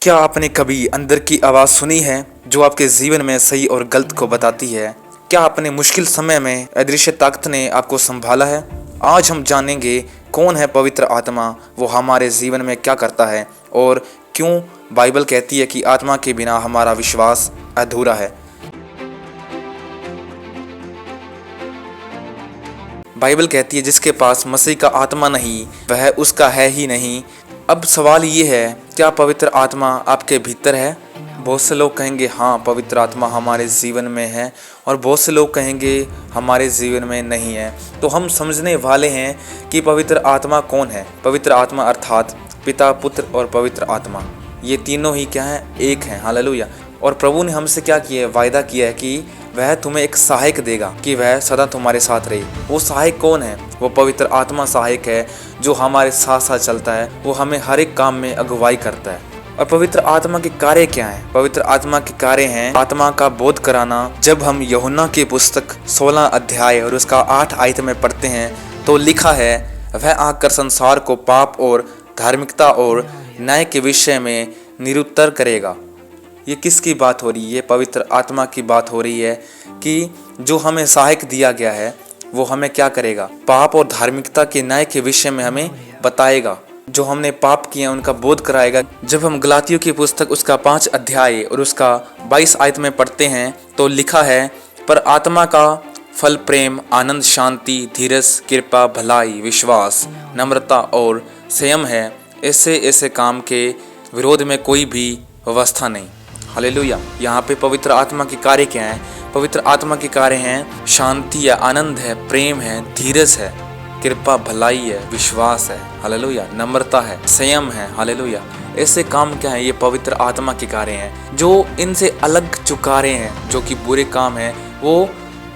क्या आपने कभी अंदर की आवाज़ सुनी है जो आपके जीवन में सही और गलत को बताती है? क्या आपने मुश्किल समय में अदृश्य ताकत ने आपको संभाला है? आज हम जानेंगे कौन है पवित्र आत्मा, वो हमारे जीवन में क्या करता है और क्यों बाइबल कहती है कि आत्मा के बिना हमारा विश्वास अधूरा है। बाइबल कहती है जिसके पास मसीह का आत्मा नहीं वह उसका है ही नहीं। अब सवाल ये है, क्या पवित्र आत्मा आपके भीतर है? बहुत से लोग कहेंगे हाँ पवित्र आत्मा हमारे जीवन में है, और बहुत से लोग कहेंगे हमारे जीवन में नहीं है। तो हम समझने वाले हैं कि पवित्र आत्मा कौन है। पवित्र आत्मा अर्थात पिता, पुत्र और पवित्र आत्मा, ये तीनों ही क्या है? एक हैं। हालेलुया। और प्रभु ने हमसे क्या किया है? वायदा किया है कि वह तुम्हें एक सहायक देगा कि वह सदा तुम्हारे साथ रहे। वो सहायक कौन है? वो पवित्र आत्मा सहायक है जो हमारे साथ साथ चलता है, वो हमें हर एक काम में अगुवाई करता है। और पवित्र आत्मा के कार्य क्या हैं? पवित्र आत्मा के कार्य हैं आत्मा का बोध कराना। जब हम यूहन्ना की पुस्तक 16 अध्याय और उसका 8 आयत में पढ़ते हैं तो लिखा है, वह आकर संसार को पाप और धार्मिकता और न्याय के विषय में निरुत्तर करेगा। ये किसकी बात हो रही है? पवित्र आत्मा की बात हो रही है कि जो हमें सहायक दिया गया है वो हमें क्या करेगा? पाप और धार्मिकता के न्याय के विषय में हमें बताएगा। जो हमने पाप किया उनका बोध कराएगा। जब हम गलातियों की पुस्तक उसका 5 अध्याय और उसका 22 आयत में पढ़ते हैं तो लिखा है, पर आत्मा का फल प्रेम, आनंद, शांति, धीरज, कृपा, भलाई, विश्वास, नम्रता और संयम है। ऐसे काम के विरोध में कोई भी व्यवस्था नहीं। हालेलुया। यहाँ पे पवित्र आत्मा के कार्य क्या हैं? पवित्र आत्मा के कार्य हैं शांति है, आनंद है, प्रेम है, धीरज है, कृपा, भलाई है, विश्वास है, हालेलुया, नम्रता है, संयम है, हालेलुया। ऐसे काम क्या है? ये पवित्र आत्मा के कार्य हैं। जो इनसे अलग जो कार्य हैं, जो कि बुरे काम हैं, वो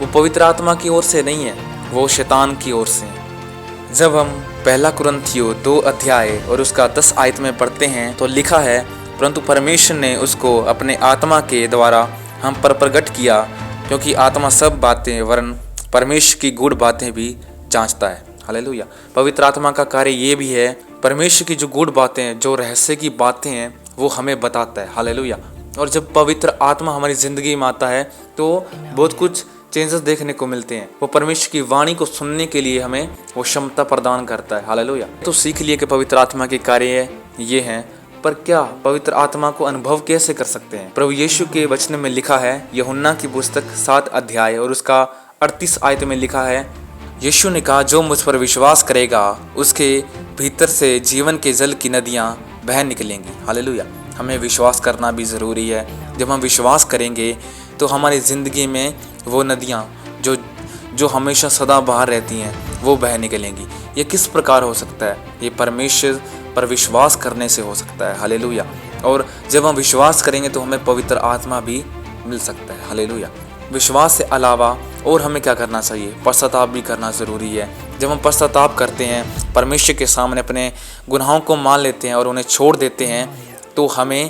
पवित्र आत्मा की ओर से नहीं है, वो शैतान की ओर से है। जब हम पहला कुरिन्थियों 2 अध्याय और उसका 10 आयत में पढ़ते हैं तो लिखा है, परंतु परमेश्वर ने उसको अपने आत्मा के द्वारा हम पर प्रकट किया, क्योंकि आत्मा सब बातें वरन परमेश्वर की गूढ़ बातें भी जांचता है। हालेलुया। पवित्र आत्मा का कार्य ये भी है, परमेश्वर की जो गूढ़ बातें हैं, जो रहस्य की बातें हैं, वो हमें बताता है। हालेलुया। और जब पवित्र आत्मा हमारी ज़िंदगी में आता है तो बहुत कुछ चेंजेस देखने को मिलते हैं। वो परमेश्वर की वाणी को सुनने के लिए हमें वो क्षमता प्रदान करता है। हालेलुया। तो सीख लिए कि पवित्र आत्मा के कार्य ये हैं, पर क्या पवित्र आत्मा को अनुभव कैसे कर सकते हैं? प्रभु यीशु के वचन में लिखा है, यूहन्ना की पुस्तक 7 अध्याय और उसका 38 आयत में लिखा है, यीशु ने कहा, जो मुझ पर विश्वास करेगा उसके भीतर से जीवन के जल की नदियां बह निकलेंगी। हालेलुया। हमें विश्वास करना भी ज़रूरी है। जब हम विश्वास करेंगे तो हमारी ज़िंदगी में वो नदियाँ जो हमेशा सदा बाहर रहती हैं वो बह निकलेंगी। ये किस प्रकार हो सकता है? ये परमेश्वर पर विश्वास करने से हो सकता है। हालेलुया। और जब हम विश्वास करेंगे तो हमें पवित्र आत्मा भी मिल सकता है। हालेलुया। विश्वास से अलावा और हमें क्या करना चाहिए? पश्चाताप भी करना ज़रूरी है। जब हम पश्चाताप करते हैं, परमेश्वर के सामने अपने गुनाहों को मान लेते हैं और उन्हें छोड़ देते हैं, तो हमें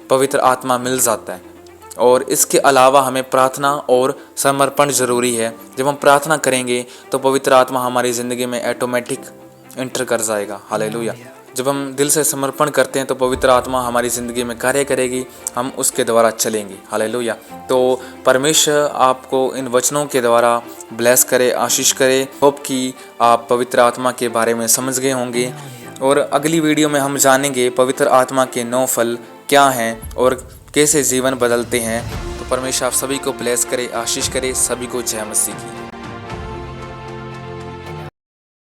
पवित्र आत्मा मिल जाता है। और इसके अलावा हमें प्रार्थना और समर्पण ज़रूरी है। जब हम प्रार्थना करेंगे तो पवित्र आत्मा हमारी ज़िंदगी में ऑटोमेटिक एंटर कर जाएगा। हालेलुया। जब हम दिल से समर्पण करते हैं तो पवित्र आत्मा हमारी ज़िंदगी में कार्य करेगी, हम उसके द्वारा चलेंगे। हालेलुया। तो परमेश्वर आपको इन वचनों के द्वारा ब्लेस करे, आशीष करे। होप कि आप पवित्र आत्मा के बारे में समझ गए होंगे। और अगली वीडियो में हम जानेंगे पवित्र आत्मा के 9 फल क्या हैं और कैसे जीवन बदलते हैं। तो परमेश्वर आप सभी को ब्लेस करे, आशीष करे। सभी को जय मसीह की।